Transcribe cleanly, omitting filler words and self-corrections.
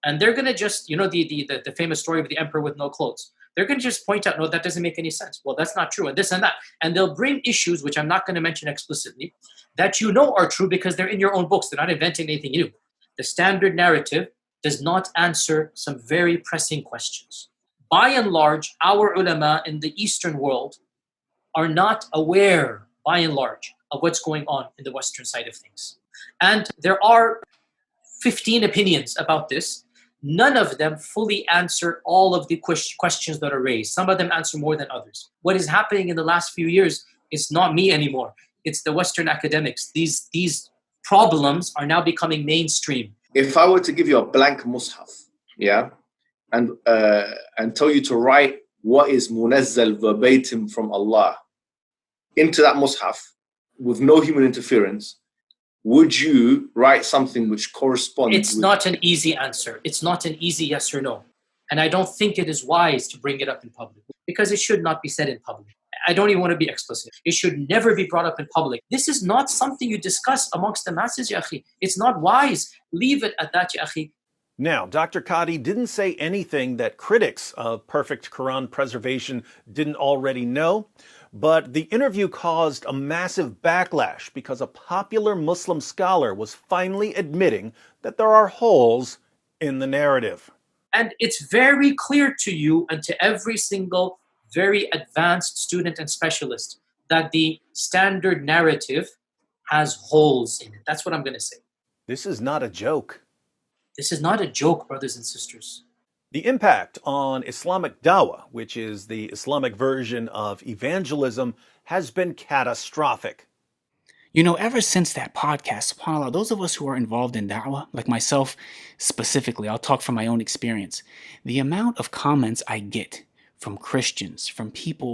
And they're going to just, the famous story of the emperor with no clothes. They're going to just point out, no, that doesn't make any sense. Well, that's not true, and this and that. And they'll bring issues, which I'm not going to mention explicitly, that are true because they're in your own books. They're not inventing anything new. The standard narrative does not answer some very pressing questions. By and large, our ulama in the Eastern world are not aware, by and large, of what's going on in the Western side of things. And there are 15 opinions about this. None of them fully answer all of the questions that are raised. Some of them answer more than others. What is happening in the last few years is not me anymore. It's the Western academics. These problems are now becoming mainstream. If I were to give you a blank mushaf, and tell you to write what is munazzal verbatim from Allah into that mushaf with no human interference, would you write something which corresponds? It's not an easy answer. It's not an easy yes or no. And I don't think it is wise to bring it up in public because it should not be said in public. I don't even want to be explicit. It should never be brought up in public. This is not something you discuss amongst the masses, ya akhi. It's not wise. Leave it at that, ya akhi. Now, Dr. Qadhi didn't say anything that critics of perfect Quran preservation didn't already know, but the interview caused a massive backlash because a popular Muslim scholar was finally admitting that there are holes in the narrative. And it's very clear to you and to every single very advanced student and specialist that the standard narrative has holes in it. That's what I'm going to say. This is not a joke. This is not a joke, brothers and sisters. The impact on Islamic dawah, which is the Islamic version of evangelism, has been catastrophic. Ever since that podcast, subhanAllah, those of us who are involved in da'wah, like myself specifically, I'll talk from my own experience, the amount of comments I get from Christians, from people